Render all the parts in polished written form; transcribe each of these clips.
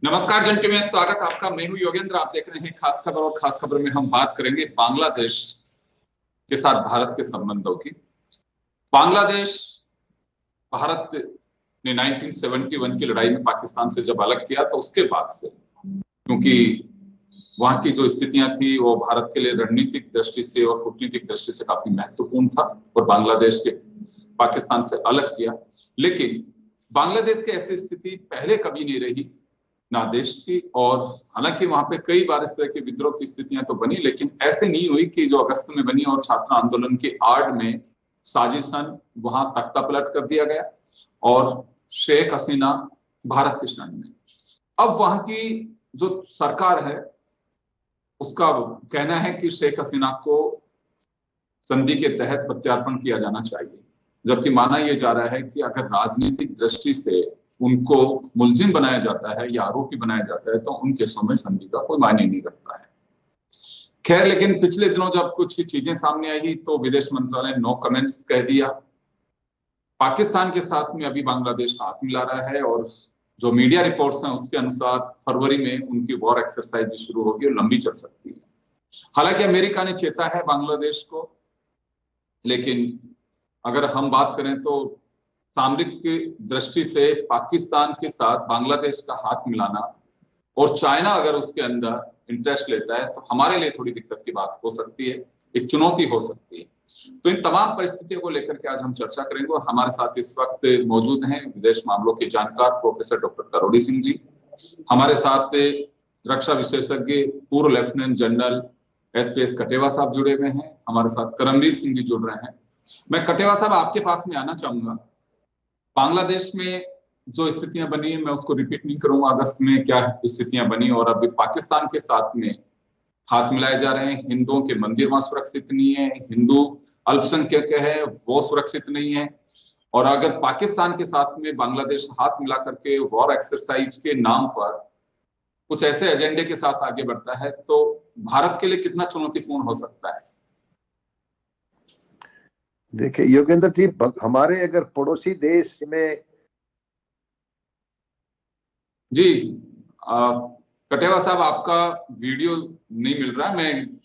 नमस्कार जंटी में स्वागत आपका। मैं हूं योगेंद्र। आप देख रहे हैं खास खबर और खास खबर में हम बात करेंगे बांग्लादेश के साथ भारत के संबंधों की। बांग्लादेश भारत ने 1971 की लड़ाई में पाकिस्तान से जब अलग किया तो उसके बाद से, क्योंकि वहां की जो स्थितियां थी वो भारत के लिए रणनीतिक दृष्टि से और कूटनीतिक दृष्टि से काफी महत्वपूर्ण था और बांग्लादेश के पाकिस्तान से अलग किया। लेकिन बांग्लादेश की ऐसी स्थिति पहले कभी नहीं रही ना देश की, और हालांकि वहां पे कई बार इस तरह के विद्रोह की स्थितियां तो बनी, लेकिन ऐसे नहीं हुई कि जो अगस्त में बनी और छात्र आंदोलन की आड़ में साजिशन वहां तख्ता पलट कर दिया गया और शेख हसीना भारत की शरण में। अब वहां की जो सरकार है उसका कहना है कि शेख हसीना को संधि के तहत प्रत्यार्पण किया जाना चाहिए, जबकि माना यह जा रहा है कि अगर राजनीतिक दृष्टि से उनको मुलजिम बनाया जाता है या आरोपी बनाया जाता है तो उन केसों में संधि का कोई मायने नहीं रखता है। खैर, लेकिन पिछले दिनों जब कुछ चीजें सामने आई तो विदेश मंत्रालय ने नो कमेंट्स कह दिया। पाकिस्तान के साथ में अभी बांग्लादेश हाथ मिला रहा है और जो मीडिया रिपोर्ट्स हैं उसके अनुसार फरवरी में उनकी वॉर एक्सरसाइज भी शुरू होगी और लंबी चल सकती है। हालांकि अमेरिका ने चेता है बांग्लादेश को, लेकिन अगर हम बात करें तो सामरिक दृष्टि से पाकिस्तान के साथ बांग्लादेश का हाथ मिलाना और चाइना अगर उसके अंदर इंटरेस्ट लेता है तो हमारे लिए थोड़ी दिक्कत की बात हो सकती है, एक चुनौती हो सकती है। तो इन तमाम परिस्थितियों को लेकर के आज हम चर्चा करेंगे और हमारे साथ इस वक्त मौजूद हैं विदेश मामलों के जानकार प्रोफेसर डॉक्टर करोड़ी सिंह जी। हमारे साथ रक्षा विशेषज्ञ पूर्व लेफ्टिनेंट जनरल एसपीएस कटेवा साहब जुड़े हुए हैं। हमारे साथ करमवीर सिंह जी जुड़ रहे हैं। मैं कटेवा साहब आपके पास में आना चाहूंगा। बांग्लादेश में जो स्थितियां बनी है मैं उसको रिपीट नहीं करूंगा, अगस्त में क्या स्थितियां बनी और अभी पाकिस्तान के साथ में हाथ मिलाए जा रहे हैं। हिंदुओं के मंदिर वहां सुरक्षित नहीं है, हिंदू अल्पसंख्यक है वो सुरक्षित नहीं है, और अगर पाकिस्तान के साथ में बांग्लादेश हाथ मिला करके वॉर एक्सरसाइज के नाम पर कुछ ऐसे एजेंडे के साथ आगे बढ़ता है तो भारत के लिए कितना चुनौतीपूर्ण हो सकता है? देखिए योगेंद्र जी, हमारे अगर पड़ोसी देश में जी कटेवा साहब आपका वीडियो नहीं मिल रहा है। मैं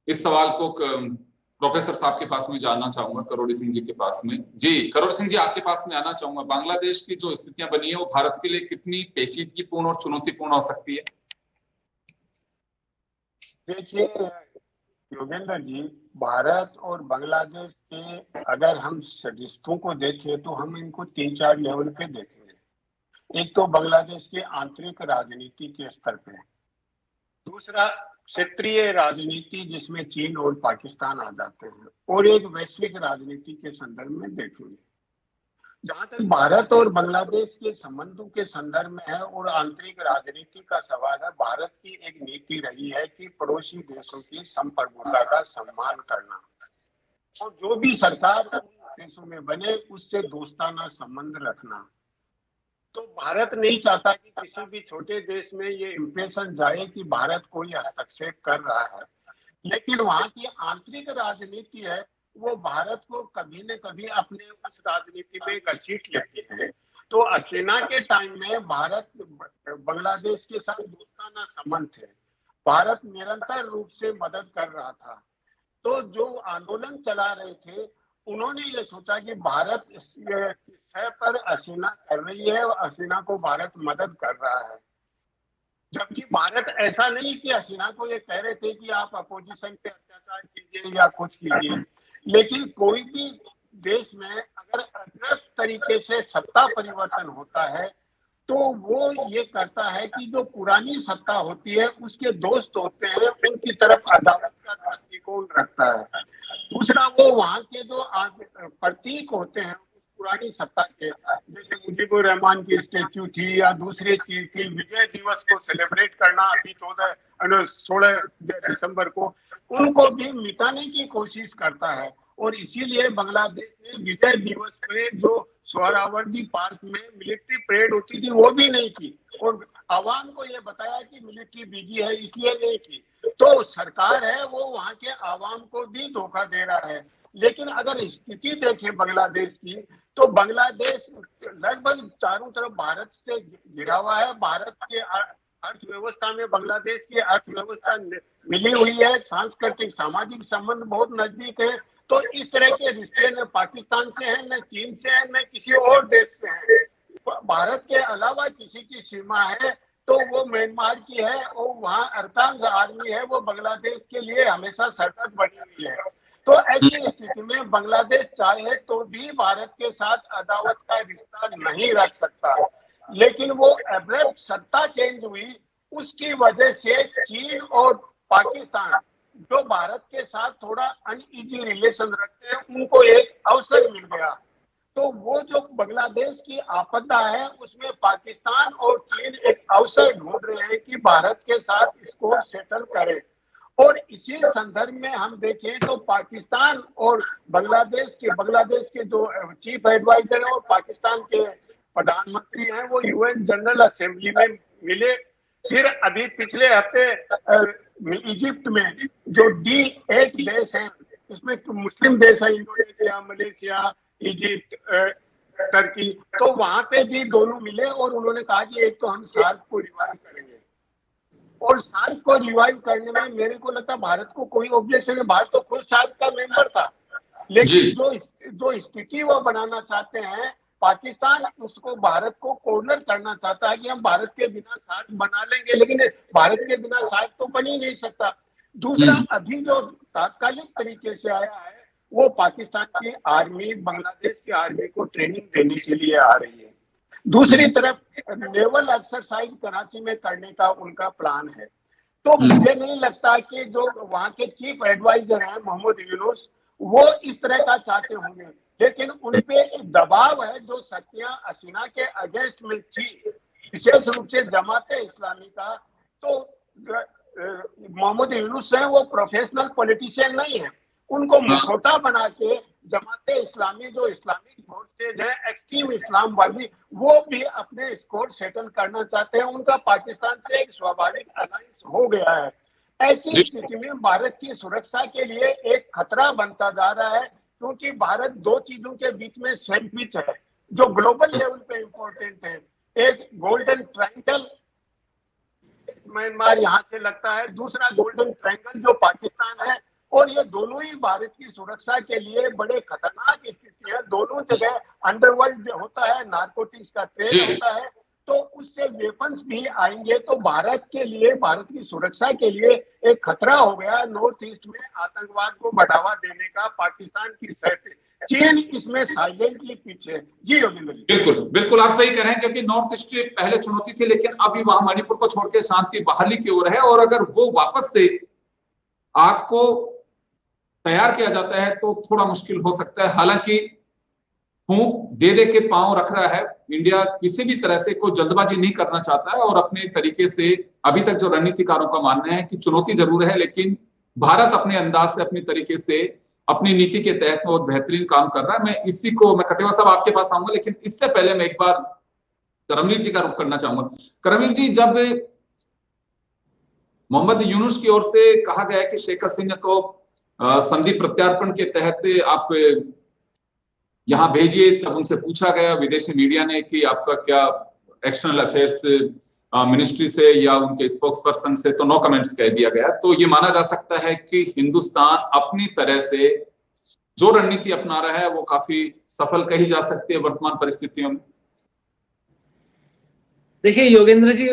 इस सवाल को प्रोफेसर साहब के पास में जानना चाहूंगा, करोड़ी सिंह जी के पास में। जी करोड़ी सिंह जी आपके पास में आना चाहूंगा। बांग्लादेश की जो स्थितियां बनी है वो भारत के लिए कितनी पेचीदगीपूर्ण और चुनौतीपूर्ण हो सकती है? देखिए योगेंद्र जी, भारत और बांग्लादेश के अगर हम रिश्तों को देखें तो हम इनको 3-4 लेवल पे देखेंगे। एक तो बांग्लादेश के आंतरिक राजनीति के स्तर पे, दूसरा क्षेत्रीय राजनीति जिसमें चीन और पाकिस्तान आ जाते हैं, और एक वैश्विक राजनीति के संदर्भ में देखेंगे। जहां तक भारत और बांग्लादेश के संबंधों के संदर्भ में है और आंतरिक राजनीति का सवाल है, भारत की एक नीति रही है कि पड़ोसी देशों की संप्रभुता का सम्मान करना और जो भी सरकार देशों में बने उससे दोस्ताना संबंध रखना। तो भारत नहीं चाहता कि किसी भी छोटे देश में ये इंप्रेशन जाए कि भारत कोई हस्तक्षेप कर रहा है, लेकिन वहां की आंतरिक राजनीति है वो भारत को कभी न कभी अपने उस राजनीति में घसीट लेती है। तो हसीना के टाइम में भारत बांग्लादेश के साथ दोस्ताना संबंध थे, भारत निरंतर रूप से मदद कर रहा था। तो जो आंदोलन चला रहे थे उन्होंने ये सोचा कि भारत इस विषय पर हसीना कर रही है और हसीना को भारत मदद कर रहा है, जबकि भारत ऐसा नहीं कि हसीना को ये कह रहे थे कि आप अपोजिशन पे अत्याचार कीजिए या कुछ कीजिए। लेकिन कोई भी देश में अगर अग्रस्त तरीके से सत्ता परिवर्तन होता है तो वो ये करता है कि जो पुरानी सत्ता होती है उसके दोस्त होते हैं उनकी तरफ अदालत का दृष्टिकोण रखता है। दूसरा, वो वहां के जो प्रतीक होते हैं पुरानी सत्ता के, जैसे मुजीबुर रहमान की स्टेच्यू थी या दूसरी चीज थी, विजय दिवस को सेलिब्रेट करना अभी 16 दिसंबर को, उनको भी मिटाने की कोशिश करता है। और इसीलिए बांग्लादेश ने विजय दिवस पे जो सोहरावर्दी पार्क में मिलिट्री परेड होती थी वो भी नहीं की और आवाम को ये बताया कि मिलिट्री बिजी है इसलिए नहीं की। तो सरकार है वो वहां के आवाम को भी धोखा दे रहा है। लेकिन अगर स्थिति देखें बांग्लादेश की तो बांग्लादेश लगभग चारों तरफ भारत से घिरा हुआ है। भारत के अर्थव्यवस्था में बांग्लादेश की अर्थव्यवस्था मिली हुई है, सांस्कृतिक सामाजिक संबंध बहुत नजदीक है। तो इस तरह के रिश्ते न पाकिस्तान से है, न चीन से है, न किसी और देश से है। भारत के अलावा किसी की सीमा है तो वो म्यांमार की है, और वहाँ अधिकांश आर्मी है वो बांग्लादेश के लिए हमेशा सरहद बनी हुई है। तो ऐसी स्थिति में बांग्लादेश चाहे तो भी भारत के साथ अदावत का रिश्ता नहीं रख सकता, लेकिन वो एब्रप्ट सत्ता चेंज हुई, उसकी वजह से चीन और पाकिस्तान जो भारत के साथ थोड़ा अनईजी रिलेशन रखते हैं, उनको एक अवसर मिल गया। तो वो जो बांग्लादेश की आपदा है उसमें पाकिस्तान और चीन एक अवसर ढूंढ रहे हैं कि भारत के साथ इसको सेटल करें। और इसी संदर्भ में हम देखें तो पाकिस्तान और बांग्लादेश के जो चीफ एडवाइजर है और पाकिस्तान के प्रधानमंत्री हैं वो यूएन जनरल असेंबली में मिले। फिर अभी पिछले हफ्ते इजिप्ट में जो D8 देश हैं, इसमें मुस्लिम देश है, इंडोनेशिया, मलेशिया, इजिप्ट, टर्की, तो वहां पे भी दोनों मिले और उन्होंने कहा कि एक तो हम सार्क को रिवाइव करेंगे, और सार्क को रिवाइव करने में मेरे को लगता भारत को कोई ऑब्जेक्शन है। भारत तो खुद सार्क का मेंबर था, लेकिन जो स्थिति वो बनाना चाहते हैं पाकिस्तान, उसको भारत को कॉर्नर करना चाहता है कि हम भारत के बिना सार्क बना लेंगे, लेकिन भारत के बिना सार्क तो बन ही नहीं सकता। दूसरा, अभी जो तात्कालिक तरीके से आया है वो पाकिस्तान की आर्मी बांग्लादेश की आर्मी को ट्रेनिंग देने के लिए आ रही है। दूसरी तरफ नेवल एक्सरसाइज कराची में करने का उनका प्लान है। तो मुझे नहीं लगता कि जो वहां के चीफ एडवाइजर हैं मोहम्मद यूनुस, वो इस तरह का चाहते होंगे, लेकिन उनपे एक दबाव है जो सत्या हसीना के अगेंस्ट में थी, विशेष रूप से जमाते इस्लामी का। तो मोहम्मद यूनुस है वो प्रोफेशनल पॉलिटिशियन नहीं है, उनको मुखौटा बना के जमाते इस्लामी जो इस्लामिक फोर्सेज है, एक्सट्रीम इस्लामवादी, वो भी अपने स्कोर सेटल करना चाहते हैं। उनका पाकिस्तान से एक स्वाभाविक अलायंस हो गया है। ऐसी स्थिति में भारत की सुरक्षा के लिए एक खतरा बनता जा रहा है, क्योंकि भारत दो चीजों के बीच में सैंडविच है जो ग्लोबल लेवल पे इंपॉर्टेंट है। एक गोल्डन ट्रायंगल म्यांमार यहाँ से लगता है, दूसरा गोल्डन ट्रायंगल जो पाकिस्तान है, और ये दोनों ही भारत की सुरक्षा के लिए बड़े खतरनाक स्थिति है। दोनों जगह अंडरवर्ल्ड होता है, नारकोटिक्स का ट्रेड होता है, तो उससे वेपन्स भी आएंगे। तो भारत के लिए, भारत की सुरक्षा के लिए एक खतरा हो गया नॉर्थ ईस्ट में आतंकवाद को बढ़ावा देने का पाकिस्तान की शर्त। चीन इसमें साइलेंटली पीछे। जी योगेंद्र जी, बिल्कुल बिल्कुल आप सही कह रहे हैं, क्योंकि नॉर्थ ईस्ट की पहले चुनौती थी, लेकिन अभी वहां मणिपुर को छोड़ के शांति बहाली की ओर है। और अगर वो वापस से आग को तैयार किया जाता है तो थोड़ा मुश्किल हो सकता है। हालांकि फूंक दे दे के पांव रख रहा है इंडिया, किसी भी तरह से कोई जल्दबाजी नहीं करना चाहता है, और अपने तरीके से अभी तक जो रणनीतिकारों का मानना है कि चुनौती जरूर है, लेकिन भारत अपने अंदाज से, अपने तरीके से, अपनी नीति के तहत बहुत बेहतरीन काम कर रहा है। मैं कटेवा साहब आपके पास आऊंगा, लेकिन इससे पहले मैं एक बार करमवीर जी का रुख करना चाहूंगा। करमवीर जी, जब मोहम्मद यूनुस की ओर से कहा गया है कि शेख हसीना को संधि प्रत्यार्पण के तहत आप यहां भेजिए, तब उनसे पूछा गया विदेशी मीडिया ने कि आपका क्या एक्सटर्नल अफेयर्स मिनिस्ट्री से या उनके स्पोक्स पर्सन से, तो नो कमेंट्स कह दिया गया। तो ये माना जा सकता है कि हिंदुस्तान अपनी तरह से जो रणनीति अपना रहा है वो काफी सफल कही जा सकती है वर्तमान परिस्थितियों में। देखिए योगेंद्र जी,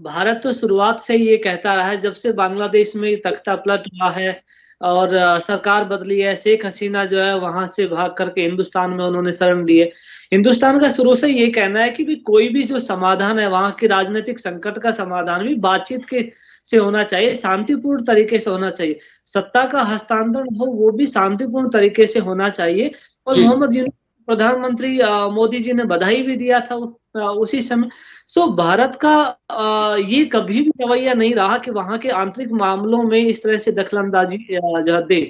भारत तो शुरुआत से ये कहता रहा है, जब से बांग्लादेश में तख्ता पलट हुआ है और सरकार बदली है, शेख हसीना जो है वहां से भाग करके हिंदुस्तान में उन्होंने शरण ली है। हिंदुस्तान का शुरू से ये कहना है कि भी कोई भी जो समाधान है वहां के राजनीतिक संकट का समाधान भी बातचीत के से होना चाहिए, शांतिपूर्ण तरीके से होना चाहिए। सत्ता का हस्तांतरण हो वो भी शांतिपूर्ण तरीके से होना चाहिए। और मोहम्मद यूनुस प्रधानमंत्री मोदी जी ने बधाई भी दिया था उसी समय। सो भारत का ये कभी भी रवैया नहीं रहा कि वहां के आंतरिक मामलों में इस तरह से दखलंदाजी जो दे।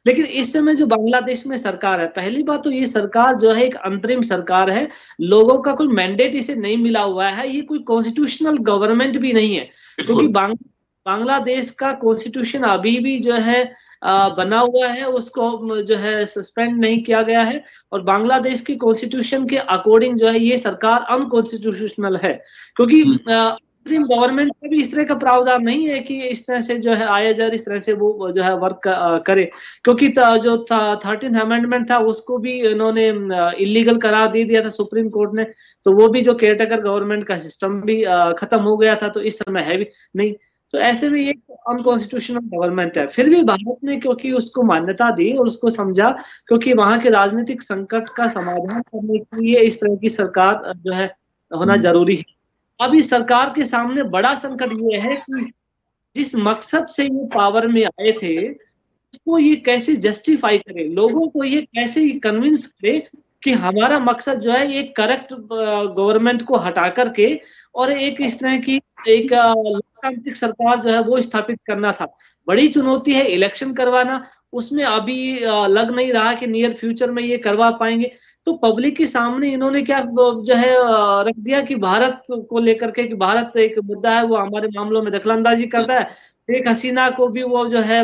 लेकिन इस समय जो बांग्लादेश में सरकार है, पहली बात तो ये सरकार जो है एक अंतरिम सरकार है, लोगों का कोई मैंडेट इसे नहीं मिला हुआ है, ये कोई कॉन्स्टिट्यूशनल गवर्नमेंट भी नहीं है, क्योंकि बांग्लादेश का कॉन्स्टिट्यूशन अभी भी जो है बना हुआ है उसको जो है सस्पेंड नहीं किया गया है, और बांग्लादेश की कॉन्स्टिट्यूशन के अकॉर्डिंग जो है ये सरकार अनकॉन्स्टिट्यूशनल है, क्योंकि सुप्रीम गवर्नमेंट का भी इस तरह का प्रावधान नहीं है कि इस तरह से जो है आईएसआर इस तरह से वो जो है वर्क करे, क्योंकि जो 13th अमेंडमेंट था उसको भी इन्होंने इलीगल करार दे दिया था सुप्रीम कोर्ट ने, तो वो भी जो केयरटेकर गवर्नमेंट का सिस्टम भी खत्म हो गया था, तो इस समय है भी नहीं। तो ऐसे में ये अनकॉन्स्टिट्यूशनल गवर्नमेंट है। फिर भी भारत ने क्योंकि उसको मान्यता दी और उसको समझा, क्योंकि वहां के राजनीतिक संकट का समाधान करने के लिए इस तरह की सरकार जो है होना जरूरी है। अब इस सरकार के सामने बड़ा संकट ये है कि जिस मकसद से ये पावर में आए थे उसको ये कैसे जस्टिफाई करे, लोगों को ये कैसे कन्विंस करे कि हमारा मकसद जो है ये करेक्ट गवर्नमेंट को हटा करके और एक इस तरह की एक लोकतांत्रिक सरकार जो है वो स्थापित करना था। बड़ी चुनौती है इलेक्शन करवाना, उसमें अभी लग नहीं रहा कि नियर फ्यूचर में ये करवा पाएंगे। तो पब्लिक के सामने इन्होंने क्या जो है रख दिया कि भारत को लेकर के कि भारत एक मुद्दा है, वो हमारे मामलों में दखलंदाजी करता है, शेख हसीना को भी वो जो है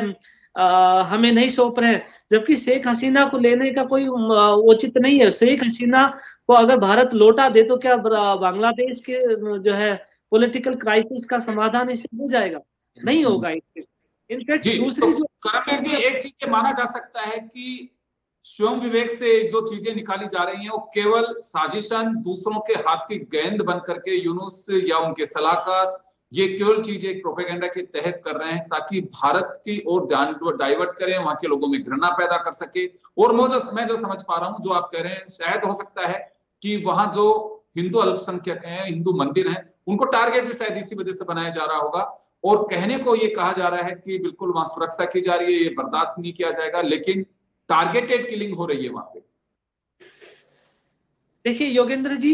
हमें नहीं सौंप रहे हैं, जबकि शेख हसीना को लेने का कोई उचित नहीं है। शेख हसीना को अगर भारत लौटा दे तो क्या बांग्लादेश के जो है पॉलिटिकल क्राइसिस का समाधान इससे हो जाएगा? नहीं होगा इससे। इनफैक्ट दूसरी जो करमवीर जी, एक चीज ये माना जा सकता है कि स्वयं विवेक से जो चीजें निकाली जा रही हैं वो केवल साजिशन, दूसरों के हाथ की गेंद बन करके यूनुस या उनके सलाहकार ये केवल चीज एक प्रोपेगेंडा के तहत कर रहे हैं ताकि भारत की ओर ध्यान डाइवर्ट करें, वहां के लोगों में घृणा पैदा कर सके। और मैं जो समझ पा रहा हूं, जो आप कह रहे हैं, शायद हो सकता है कि वहां जो हिंदू अल्पसंख्यक हैं, हिंदू मंदिर हैं, उनको टारगेट भी शायद इसी वजह से बनाया जा रहा होगा। और कहने को ये कहा जा रहा है कि बिल्कुल वहां सुरक्षा की जा रही है, ये बर्दाश्त नहीं किया जाएगा, लेकिन टारगेटेड किलिंग हो रही है वहां पे। देखिए योगेंद्र जी,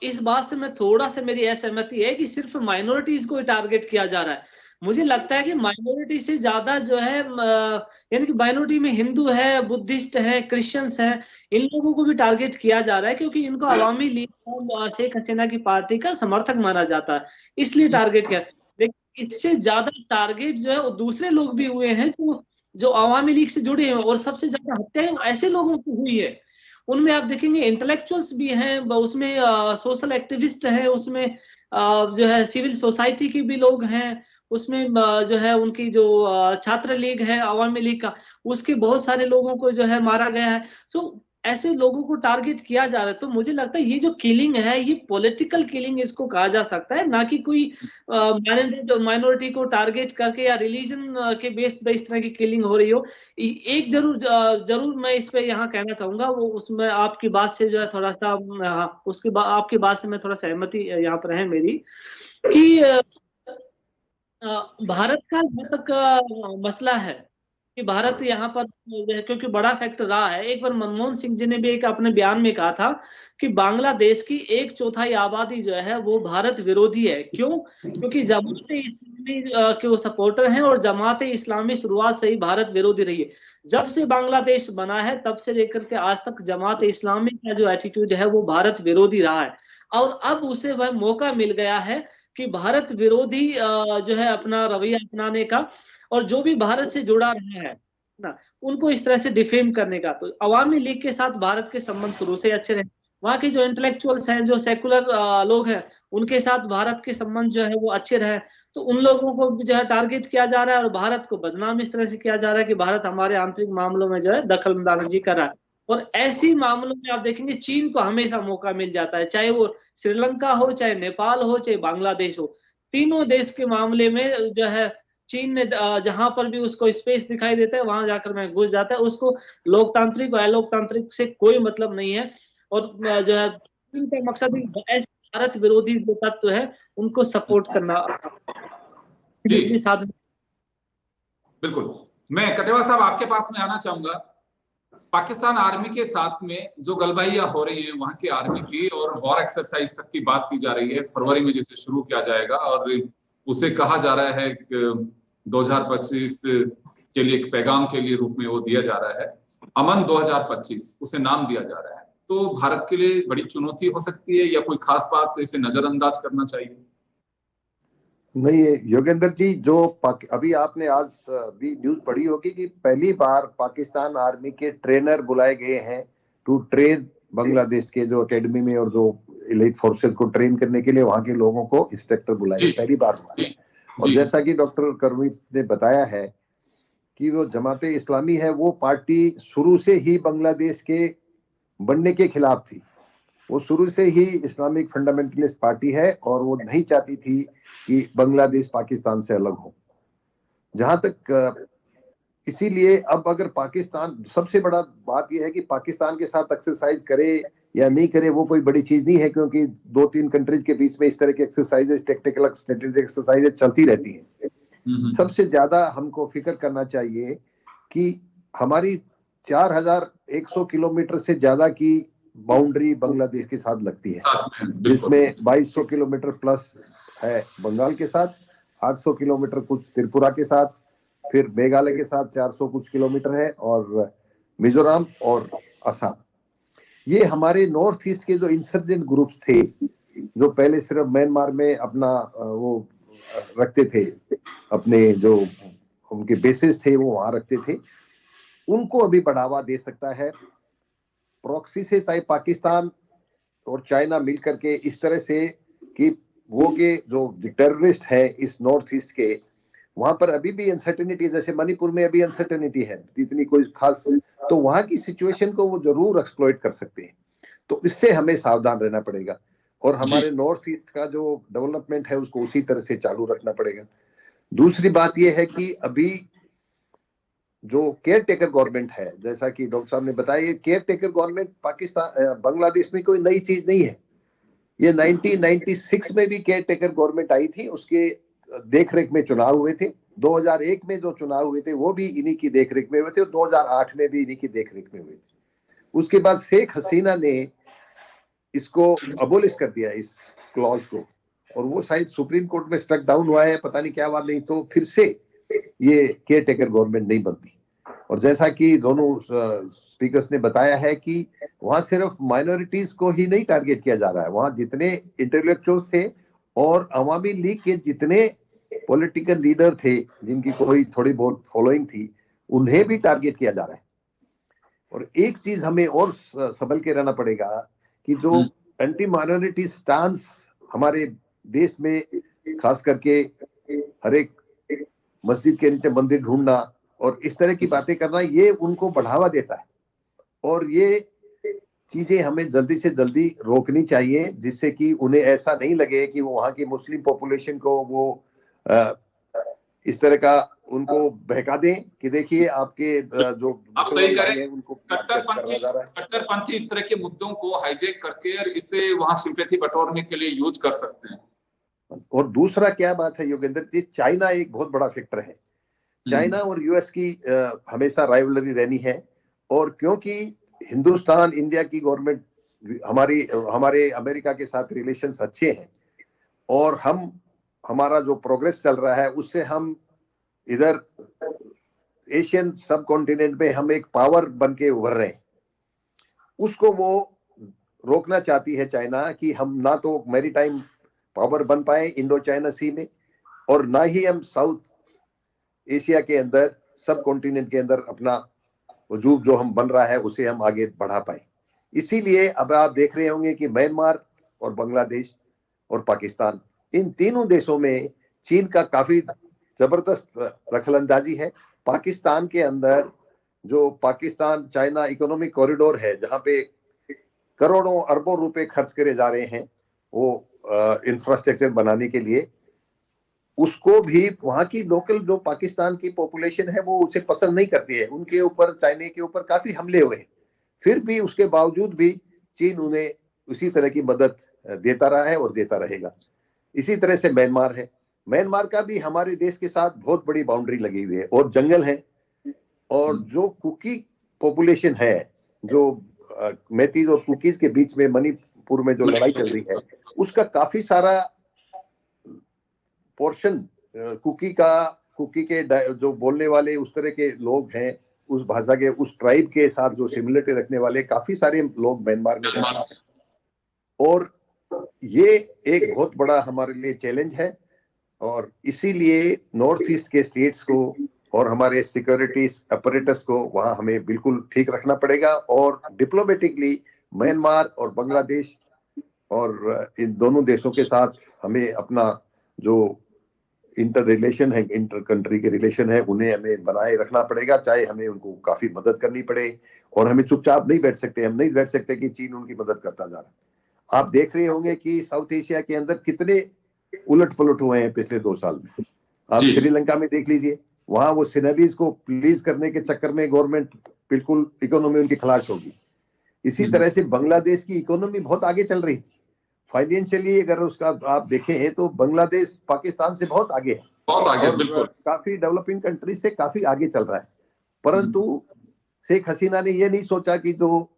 इस बात से मैं थोड़ा सा मेरी असहमति है कि सिर्फ माइनॉरिटीज को टारगेट किया जा रहा है। मुझे लगता है कि माइनॉरिटी से ज्यादा जो है यानी कि माइनॉरिटी में हिंदू है, बुद्धिस्ट है, क्रिश्चियंस है, इन लोगों को भी टारगेट किया जा रहा है, क्योंकि इनको अवामी लीग शेख हसीना की पार्टी का समर्थक माना जाता है, इसलिए टारगेट किया। लेकिन इससे ज्यादा टारगेट जो है वो दूसरे लोग भी हुए हैं जो अवामी लीग से जुड़े हैं, और सबसे ज्यादा हत्याएं ऐसे लोगों की हुई है। उनमें आप देखेंगे इंटेलेक्चुअल्स भी हैं, उसमें सोशल एक्टिविस्ट हैं, उसमें जो है सिविल सोसाइटी के भी लोग हैं, उसमें जो है उनकी जो छात्र लीग है अवामी लीग का, उसके बहुत सारे लोगों को जो है मारा गया है। तो ऐसे लोगों को टारगेट किया जा रहा है। तो मुझे लगता है ये जो किलिंग है ये पॉलिटिकल किलिंग इसको कहा जा सकता है, ना कि कोई माइनॉरिटी को टारगेट करके या रिलीजन के बेस पे इस तरह की किलिंग हो रही हो। एक जरूर मैं इस पे यहाँ कहना चाहूंगा, वो उसमें आपकी बात से जो है थोड़ा सा आपकी बात से मैं थोड़ा सहमति यहाँ पर है मेरी, कि भारत का जहाँ तक मसला है कि भारत यहाँ पर क्योंकि बड़ा फैक्टर रहा है। एक बार मनमोहन सिंह जी ने भी एक अपने बयान में कहा था कि बांग्लादेश की 1/4 आबादी जो है वो भारत विरोधी है। क्यों? क्योंकि जमात इस्लामी के वो सपोर्टर हैं, और जमात इस्लामी शुरुआत से ही भारत विरोधी रही है। जब से बांग्लादेश बना है तब से लेकर के आज तक जमात इस्लामी का जो एटीट्यूड है वो भारत विरोधी रहा है, और अब उसे वह मौका मिल गया है कि भारत विरोधी जो है अपना रवैया अपनाने का, और जो भी भारत से जुड़ा रहा है ना उनको इस तरह से डिफेम करने का। तो अवामी लीग के साथ भारत के संबंध शुरू से अच्छे रहे, वहाँ के जो इंटेलेक्चुअल्स हैं, जो सेकुलर लोग हैं, उनके साथ भारत के संबंध जो है वो अच्छे रहे। तो उन लोगों को भी जो है टारगेट किया जा रहा है, और भारत को बदनाम इस तरह से किया जा रहा है कि भारत हमारे आंतरिक मामलों में जो है दखल अंदाजी कर रहा है। और ऐसी मामलों में आप देखेंगे चीन को हमेशा मौका मिल जाता है, चाहे वो श्रीलंका हो, चाहे नेपाल हो, चाहे बांग्लादेश हो। तीनों देश के मामले में जो है चीन ने जहां पर भी उसको स्पेस दिखाई देता है वहां जाकर मैं घुस जाता है। उसको लोकतांत्रिक और अलोकतांत्रिक से कोई मतलब नहीं है, और जो है इनका मकसद भारत विरोधी जो तत्व है उनको सपोर्ट करना। बिल्कुल, मैं कटेवा साहब आपके पास में आना चाहूंगा। पाकिस्तान आर्मी के साथ में जो गलबाइयां हो रही हैं वहां की आर्मी की, और वॉर एक्सरसाइज तक की बात की जा रही है, फरवरी में जिसे शुरू किया जाएगा, और उसे कहा जा रहा है 2025 के लिए एक पैगाम के लिए रूप में वो दिया जा रहा है, अमन 2025 उसे नाम दिया जा रहा है। तो भारत के लिए बड़ी चुनौती हो सकती है, या कोई खास बात इसे नजरअंदाज करना चाहिए? नहीं, योगेंद्र जी, जो अभी आपने आज भी न्यूज पढ़ी होगी कि पहली बार पाकिस्तान आर्मी के ट्रेनर बुलाए गए हैं टू ट्रेन बांग्लादेश के जो एकेडमी में, और जो एलीट फोर्सेस को ट्रेन करने के लिए वहां के लोगों को इंस्ट्रक्टर बुलाए, पहली बार हुआ है। और जैसा कि डॉक्टर करवी ने बताया है कि वो जमाते इस्लामी है, वो पार्टी शुरू से ही बांग्लादेश के बनने के खिलाफ थी। वो शुरू से ही इस्लामिक फंडामेंटलिस्ट पार्टी है और वो नहीं चाहती थी कि बांग्लादेश पाकिस्तान से अलग हो। जहां तक इसीलिए अब अगर पाकिस्तान, सबसे बड़ा बात यह है कि पाकिस्तान के साथ एक्सरसाइज करे या नहीं करे वो कोई बड़ी चीज नहीं है, क्योंकि 2-3 कंट्रीज के बीच में इस तरह की एक्सरसाइजेस, टेक्निकल स्ट्रेटेजिक एक्सरसाइजेस चलती रहती हैं। सबसे ज्यादा हमको फिक्र करना चाहिए कि हमारी 4100 किलोमीटर से ज्यादा की बाउंड्री बांग्लादेश के साथ लगती है, जिसमें 2200 किलोमीटर प्लस है बंगाल के साथ, 800 किलोमीटर कुछ त्रिपुरा के साथ, फिर मेघालय के साथ 400 कुछ किलोमीटर है, और मिजोरम और असम। ये हमारे नॉर्थ ईस्ट के जो इंसर्जेंट ग्रुप्स थे, जो पहले सिर्फ म्यांमार में अपना वो रखते थे, अपने जो उनके बेसिस थे वो वहां रखते थे, उनको अभी बढ़ावा दे सकता है प्रॉक्सी से, चाहे पाकिस्तान और चाइना मिलकर के इस तरह से कि वो के जो टेररिस्ट है इस नॉर्थ ईस्ट के, वहां पर अभी भी अनसर्टेनिटी, जैसे मणिपुर में अभी अनसर्टेनिटी है, इतनी कोई खास, तो वहां की सिचुएशन को वो जरूर एक्सप्लॉइट कर सकते हैं। तो इससे हमें सावधान रहना पड़ेगा और हमारे नॉर्थ ईस्ट का जो डेवलपमेंट है उसको उसी तरह से चालू रखना पड़ेगा। दूसरी बात यह है कि अभी जो केयर टेकर गवर्नमेंट है, जैसा कि डॉक्टर साहब ने बताया, ये care taker government Pakistan Bangladesh में कोई नई चीज नहीं है। ये 1996 में भी केयर टेकर गवर्नमेंट आई थी, उसके देखरेख में चुनाव हुए थे। 2001 में जो चुनाव हुए थे वो भी इन्हीं की देखरेख में हुए थे, और 2008 में भी इन्हीं की देखरेख में हुए थे। उसके बाद शेख हसीना ने इसको अबोलिश कर दिया, इस क्लॉज को, और वो शायद सुप्रीम कोर्ट में स्ट्रक डाउन हुआ है, पता नहीं क्या बात, नहीं तो फिर से ये केयर टेकर गवर्नमेंट नहीं बनती। और जैसा कि दोनों स्पीकर्स ने बताया है कि वहां सिर्फ माइनॉरिटीज को ही नहीं टारगेट किया जा रहा है, वहां जितने इंटेलेक्चुअल्स थे और अवामी लीग के जितने पॉलिटिकल लीडर थे जिनकी कोई थोड़ी बहुत फॉलोइंग थी, उन्हें भी टारगेट किया जा रहा है। और एक चीज हमें और संभल के रहना पड़ेगा कि जो एंटी माइनॉरिटी स्टांस हमारे देश में, खास करके हर एक मस्जिद के नीचे मंदिर ढूंढना और इस तरह की बातें करना, ये उनको बढ़ावा देता है। और ये चीजें हमें जल्दी से जल्दी रोकनी चाहिए, जिससे कि उन्हें ऐसा नहीं लगे कि वो वहां की मुस्लिम पॉपुलेशन को वो इस तरह का उनको बहका दें कि देखिए आपके जो आप सही करें, उनको कट्टरपंथी इस तरह के मुद्दों को हाईजैक करके और इससे वहां सिंपैथी बटोरने के लिए यूज कर सकते हैं। और दूसरा क्या बात है योगेंद्र जी, चाइना एक बहुत बड़ा फैक्टर है। चाइना और यूएस की हमेशा राइवलरी रहनी है, और क्योंकि हिंदुस्तान, इंडिया की गवर्नमेंट, हमारे अमेरिका के साथ रिलेशंस अच्छे हैं, और हमारा जो प्रोग्रेस चल रहा है उससे हम इधर एशियन सब कॉन्टिनेंट में हम एक पावर बन के उभर रहे हैं। उसको वो रोकना चाहती है चाइना कि हम ना तो मैरीटाइम पावर बन पाए इंडो चाइना सी में, और ना ही हम साउथ एशिया के अंदर, सब कॉन्टिनेंट के अंदर अपना वजूद जो हम बन रहा है उसे हम आगे बढ़ा पाए। इसीलिए अब आप देख रहे होंगे कि म्यांमार और बांग्लादेश और पाकिस्तान, इन तीनों देशों में चीन का काफी जबरदस्त दखलंदाजी है। पाकिस्तान के अंदर जो पाकिस्तान चाइना इकोनॉमिक कॉरिडोर है, जहां पे करोड़ों अरबों रुपए खर्च करे जा रहे हैं वो इंफ्रास्ट्रक्चर बनाने के लिए, उसको भी वहां की लोकल जो पाकिस्तान की पॉपुलेशन है वो उसे पसंद नहीं करती है। उनके ऊपर, चाइना के ऊपर काफी हमले हुए हैं, फिर भी उसके बावजूद भी चीन उन्हें उसी तरह की मदद देता रहा है और देता रहेगा। इसी तरह से म्यांमार है, म्यांमार का भी हमारे देश के साथ बहुत बड़ी बाउंड्री लगी हुई है और जंगल है, और जो कुकी पॉपुलेशन है, जो मैतीज और कुकीज के बीच में मणिपुर में जो लड़ाई चल रही है, उसका काफी सारा पोर्शन कुकी के जो बोलने वाले उस तरह के लोग हैं, उस भाषा के, उस ट्राइब के साथ जो सिमिलरिटी रखने वाले काफी सारे लोग म्यांमार में रहते हैं। और ये एक बहुत बड़ा हमारे लिए चैलेंज है और इसीलिए नॉर्थ ईस्ट के स्टेट्स को और हमारे सिक्योरिटी अपरेटस को वहां हमें बिल्कुल ठीक रखना पड़ेगा, और डिप्लोमेटिकली म्यांमार और बांग्लादेश और इन दोनों देशों के साथ हमें अपना जो इंटर रिलेशन है, इंटर कंट्री के रिलेशन है, उन्हें हमें बनाए रखना पड़ेगा, चाहे हमें उनको काफी मदद करनी पड़े। और हमें चुपचाप नहीं बैठ सकते, हम नहीं बैठ सकते कि चीन उनकी मदद करता जा रहा है। आप देख रहे होंगे कि साउथ एशिया के अंदर कितने उलट पलट हुए हैं पिछले 2 साल में। आप श्रीलंका में देख लीजिए, वहां वो सिनेरीज को प्लीज करने के चक्कर में गवर्नमेंट बिल्कुल इकोनॉमी उनकी खलास होगी। इसी तरह से बांग्लादेश की इकोनॉमी बहुत आगे चल रही है फाइनेंशियली। अगर उसका आप देखें तो बांग्लादेश पाकिस्तान से बहुत आगे है, बहुत आगे, बिल्कुल काफी डेवलपिंग कंट्री से काफी आगे चल रहा है। परंतु शेख हसीना ने यह नहीं सोचा कि जो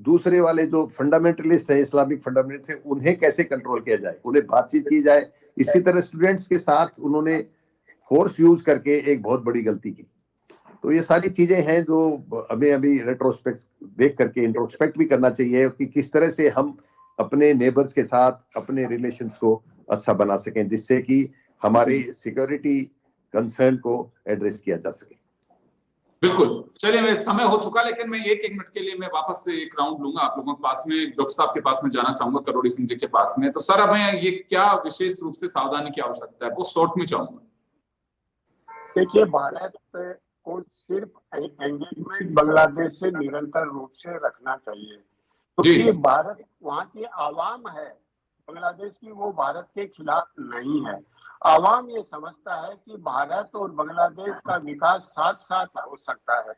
दूसरे वाले जो फंडामेंटलिस्ट है, इस्लामिक फंडामेंटलिस्ट है, उन्हें कैसे कंट्रोल किया जाए, उन्हें बातचीत की जाए। इसी तरह स्टूडेंट्स के साथ उन्होंने फोर्स यूज करके एक बहुत बड़ी गलती की। तो ये सारी चीजें हैं जो हमें अभी रेट्रोस्पेक्ट देख करके इंट्रोस्पेक्ट भी करना चाहिए कि किस तरह से हम अपने नेबर्स के साथ अपने रिलेशंस को अच्छा बना सकें, जिससे कि हमारी सिक्योरिटी कंसर्न को एड्रेस किया जा सके। बिल्कुल। चलिए, मैं समय हो चुका, लेकिन मैं एक मिनट के लिए मैं वापस से एक राउंड लूंगा आप लोगों के पास में। डॉक्टर साहब के पास में जाना चाहूंगा, करोड़ी सिंह जी के पास में। तो सर, हमें ये क्या विशेष रूप से सावधानी की आवश्यकता है, वो शॉर्ट में चाहूंगा। देखिए, भारत को सिर्फ एंगेजमेंट बांग्लादेश से निरंतर रूप से रखना चाहिए, क्योंकि भारत वहाँ की आवाम है बांग्लादेश की, वो भारत के खिलाफ नहीं है। आवाम ये समझता है कि भारत और बांग्लादेश का विकास साथ साथ हो सकता है।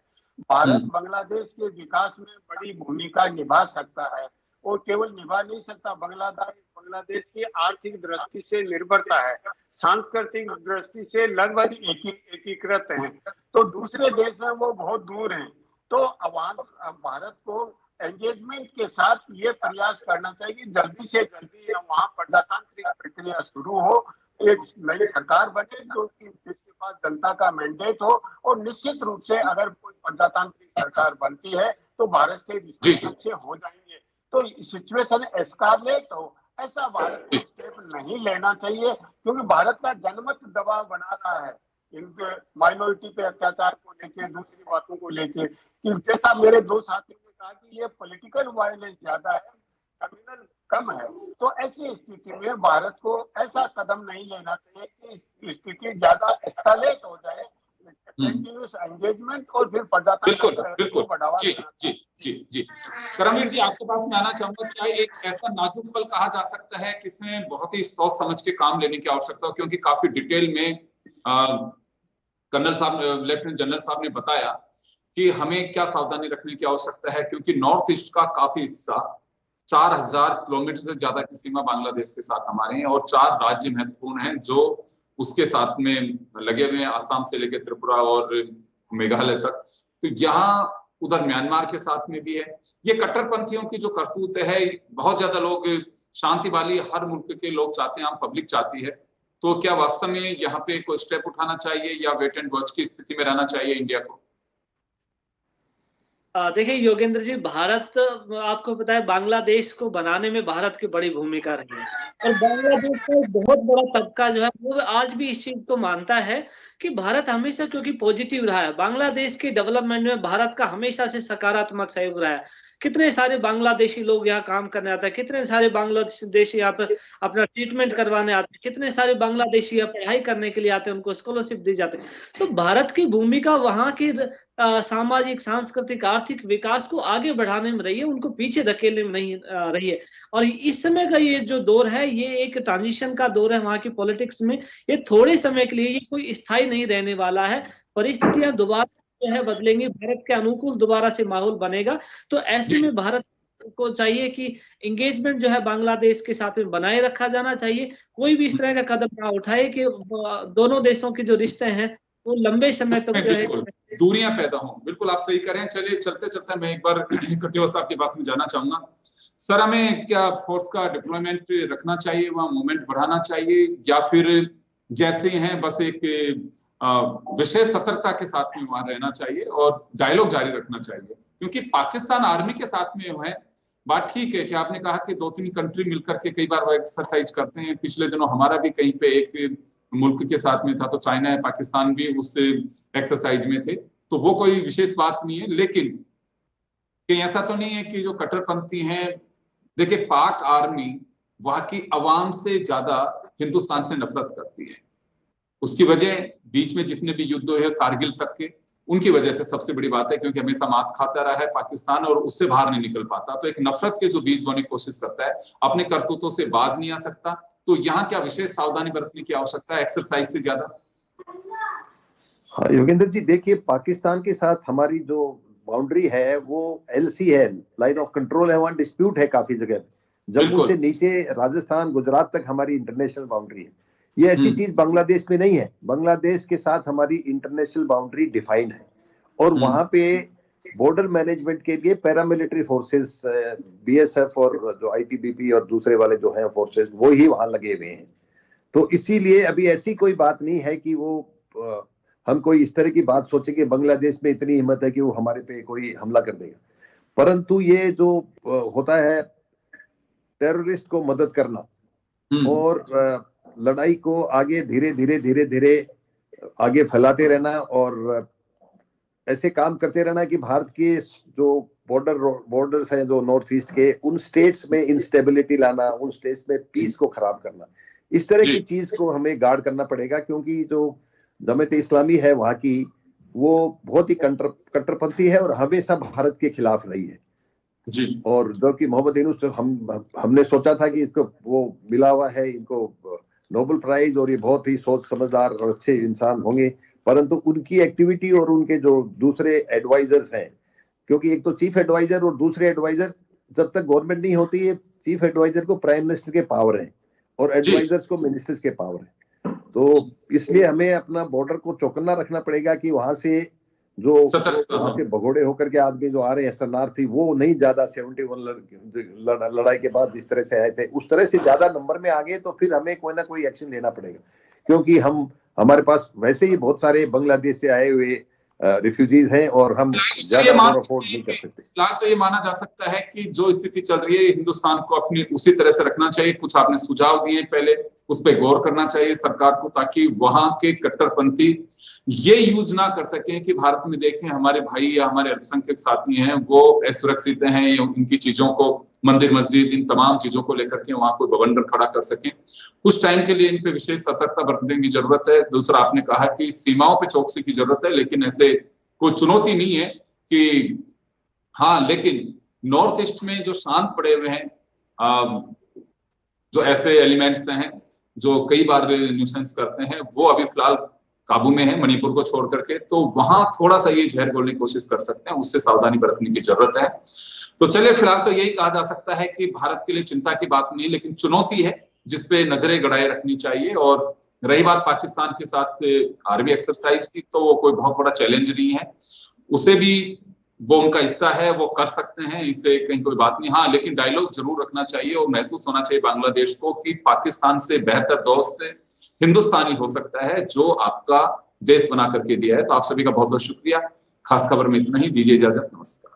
भारत बांग्लादेश के विकास में बड़ी भूमिका निभा सकता है, और केवल निभा नहीं सकता, बांग्लादेश की आर्थिक दृष्टि से निर्भरता है, सांस्कृतिक दृष्टि से लगभग एकीकृत हैं। तो दूसरे देश हैं वो बहुत दूर हैं। तो भारत को एंगेजमेंट के साथ ये प्रयास करना चाहिए कि जल्दी से जल्दी वहाँ प्रजातांत्रिक प्रक्रिया शुरू हो, एक नई सरकार बने जिसके पास जनता का मैंडेट हो, और निश्चित रूप से अगर कोई प्रजातांत्रिक सरकार बनती है तो भारत के रिश्ते अच्छे हो जाएंगे। तो सिचुएशन एस्कालेट हो, ऐसा भारत को स्टेप नहीं लेना चाहिए, क्योंकि भारत का जनमत दबाव बना रहा है इनके माइनॉरिटी पे अत्याचार को लेके, दूसरी बातों को लेके, कि जैसा मेरे 2 साथियों ने कहा कि ये पॉलिटिकल वायलेंस ज्यादा है, कम्युनल कम है। तो ऐसी स्थिति में भारत को ऐसा कदम नहीं लेना चाहिए कि स्थिति ज्यादा एस्केलेट हो जाए, कंटिन्यूअस एंगेजमेंट और फिर प्रजातंत्र को बढ़ावा देना। जी, करमवीर जी, आपके पास में आना चाहूंगा। क्या एक ऐसा नाजुक पल कहा जा सकता है कि इसमें बहुत ही सोच समझ के काम लेने की आवश्यकता हो, क्योंकि काफी डिटेल में कर्नल साहब, लेफ्टिनेंट जनरल साहब ने बताया कि हमें क्या सावधानी रखने की आवश्यकता है, क्योंकि नॉर्थ ईस्ट का काफी हिस्सा 4000 किलोमीटर से ज्यादा की सीमा बांग्लादेश के साथ हमारे हैं, और 4 राज्य महत्वपूर्ण हैं जो उसके साथ में लगे हुए हैं, आसाम से लेकर त्रिपुरा और मेघालय तक। तो यहाँ उधर म्यांमार के साथ में भी है। ये कट्टरपंथियों की जो करतूत है, बहुत ज्यादा लोग शांति वाली हर मुल्क के लोग चाहते हैं, आम पब्लिक चाहती है। तो क्या वास्तव में यहाँ पे कोई स्टेप उठाना चाहिए या वेट एंड वॉच की स्थिति में रहना चाहिए इंडिया को? देखिए योगेंद्र जी, भारत, आपको पता है बांग्लादेश को बनाने में भारत की बड़ी भूमिका रही है, और बांग्लादेश का बहुत बड़ा तबका जो है वो आज भी इस चीज को मानता है कि भारत हमेशा, क्योंकि पॉजिटिव रहा है बांग्लादेश के डेवलपमेंट में, भारत का हमेशा से सकारात्मक सहयोग रहा है। कितने सारे बांग्लादेशी लोग यहाँ काम करने आते हैं, कितने सारे बांग्लादेशी यहाँ पर अपना ट्रीटमेंट करवाने आते हैं, कितने सारे बांग्लादेशी यहाँ पढ़ाई करने के लिए आते हैं, उनको स्कॉलरशिप दी जाती है। तो भारत की भूमिका वहाँ की सामाजिक, सांस्कृतिक, आर्थिक विकास को आगे बढ़ाने में रही है, उनको पीछे धकेलने में नहीं रही है। और इस समय का ये जो दौर है, ये एक ट्रांजिशन का दौर है वहाँ की पॉलिटिक्स में। ये थोड़े समय के लिए, ये कोई स्थायी नहीं रहने वाला है। परिस्थितियां दोबारा जो है बदलेंगी, भारत के अनुकूल दोबारा से माहौल बनेगा। तो ऐसे में भारत को चाहिए कि एंगेजमेंट जो है बांग्लादेश के साथ में बनाए रखा जाना चाहिए। कोई भी इस तरह का कदम ना उठाए कि दोनों देशों के जो रिश्ते हैं वो लंबे समय तक जो है दूरियां पैदा हों। बिल्कुल आप सही करें। चलिए, चलते चलते मैं एक बार कटिवा साहब के पास में जाना चाहूंगा। सर, हमें क्या फोर्स का डिप्लॉयमेंट रखना चाहिए, वहां मूवमेंट बढ़ाना चाहिए, या फिर जैसे हैं बस एक विशेष सतर्कता के साथ में वहां रहना चाहिए और डायलॉग जारी रखना चाहिए? क्योंकि पाकिस्तान आर्मी के साथ में है बात ठीक है कि आपने कहा कि 2-3 कंट्री मिलकर के कई बार वो एक्सरसाइज करते हैं। पिछले दिनों हमारा भी कहीं पे एक मुल्क के साथ में था, तो चाइना या पाकिस्तान भी उस एक्सरसाइज में थे, तो वो कोई विशेष बात नहीं है। लेकिन कहीं ऐसा तो नहीं है कि जो कट्टरपंथी हैं, देखिए पाक आर्मी वहां की आवाम से ज्यादा हिंदुस्तान से नफरत करती है। उसकी वजह बीच में जितने भी युद्ध हुए कारगिल तक के, उनकी वजह से सबसे बड़ी बात है, क्योंकि हमेशा मात खाता रहा है पाकिस्तान और उससे बाहर नहीं निकल पाता। तो एक नफरत के जो बीज बोने की कोशिश करता है, अपने करतूतों से बाज नहीं आ सकता। तो यहाँ क्या विशेष सावधानी बरतने की आवश्यकता है एक्सरसाइज से ज्यादा? हाँ योगेंद्र जी, देखिए पाकिस्तान के साथ हमारी जो बाउंड्री है वो LC है, लाइन ऑफ कंट्रोल है, वहां डिस्प्यूट है काफी जगह। जम्मू से नीचे राजस्थान गुजरात तक हमारी इंटरनेशनल बाउंड्री है। ये ऐसी चीज बांग्लादेश में नहीं है। बांग्लादेश के साथ हमारी इंटरनेशनल बाउंड्री डिफाइंड है और वहां पे बॉर्डर मैनेजमेंट के लिए पैरामिलिट्री फोर्सेस BSF और जो ITBP और दूसरे वाले जो हैं फोर्सेस, वो ही वहां लगे हुए हैं। तो इसीलिए अभी ऐसी कोई बात नहीं है कि वो हम कोई इस तरह की बात सोचे कि बांग्लादेश में इतनी हिम्मत है कि वो हमारे पे कोई हमला कर देगा। परंतु ये जो होता है टेररिस्ट को मदद करना और लड़ाई को आगे धीरे धीरे आगे फैलाते रहना और ऐसे काम करते रहना कि भारत के जो बॉर्डर्स हैं जो नॉर्थ ईस्ट के, उन स्टेट्स में इंस्टेबिलिटी लाना, उन स्टेट्स में पीस को खराब करना, इस तरह की चीज को हमें गार्ड करना पड़ेगा। क्योंकि जो जमात इस्लामी है वहां की, वो बहुत ही कट्टरपंथी है और हमेशा भारत के खिलाफ रही है जी। और जो कि मोहम्मद यूनुस हमने सोचा था कि इसको वो मिला हुआ है, इनको नोबेल प्राइज, और ये बहुत ही सोच समझदार और अच्छे इंसान होंगे, परंतु उनकी एक्टिविटी और उनके जो दूसरे एडवाइजर्स हैं, क्योंकि एक तो चीफ एडवाइजर और दूसरे एडवाइजर, जब तक गवर्नमेंट नहीं होती है, चीफ एडवाइजर को प्राइम मिनिस्टर के पावर है और एडवाइजर्स को मिनिस्टर्स के पावर है। तो इसलिए हमें अपना बॉर्डर को चौकन्ना रखना पड़ेगा कि वहां से जो वहां के भगोड़े होकर के आदमी जो आ रहे हैं शरणार्थी, वो नहीं ज्यादा 71 लड़ाई के बाद जिस तरह से आए थे उस तरह से ज्यादा नंबर में आ गए, तो फिर हमें कोई ना कोई एक्शन लेना पड़ेगा। क्योंकि हमारे पास वैसे ही बहुत सारे बांग्लादेश से आए हुए रिफ्यूजीज हैं और हम ज्यादा अफोर्ड नहीं कर सकते। फिलहाल तो ये माना जा सकता है कि जो स्थिति चल रही है हिंदुस्तान को अपनी उसी तरह से रखना चाहिए। कुछ आपने सुझाव दिए, पहले उस पर गौर करना चाहिए सरकार को, ताकि वहां के कट्टरपंथी ये यूज ना कर सकें कि भारत में देखें हमारे भाई या हमारे अल्पसंख्यक साथी हैं वो असुरक्षित हैं, उनकी चीजों को, मंदिर मस्जिद, इन तमाम चीजों को लेकर के वहां कोई बवंडर खड़ा कर सकें। कुछ टाइम के लिए इन पे विशेष सतर्कता बरतने की जरूरत है। दूसरा, आपने कहा कि सीमाओं पे चौकसी की जरूरत है, लेकिन ऐसे कोई चुनौती नहीं है कि हाँ, लेकिन नॉर्थ ईस्ट में जो शांत पड़े हुए हैं, जो ऐसे एलिमेंट्स हैं जो कई बार न्यूसेंस करते हैं, वो अभी फिलहाल काबू में है, मणिपुर को छोड़ करके। तो वहां थोड़ा सा ये जहर घोलने की कोशिश कर सकते हैं, उससे सावधानी बरतने की जरूरत है। तो चलिए, फिलहाल तो यही कहा जा सकता है कि भारत के लिए चिंता की बात नहीं, लेकिन चुनौती है जिसपे नजरें गड़ाए रखनी चाहिए। और रही बात पाकिस्तान के साथ आर्मी एक्सरसाइज की, तो वो कोई बहुत बड़ा चैलेंज नहीं है, उसे भी वो उनका हिस्सा है, वो कर सकते हैं, इससे कहीं कोई बात नहीं। हाँ, लेकिन डायलॉग जरूर रखना चाहिए और महसूस होना चाहिए बांग्लादेश को कि पाकिस्तान से बेहतर दोस्त हिंदुस्तानी हो सकता है, जो आपका देश बना करके दिया है। तो आप सभी का बहुत बहुत शुक्रिया। खास खबर में इतना ही, दीजिए इजाजत, नमस्कार।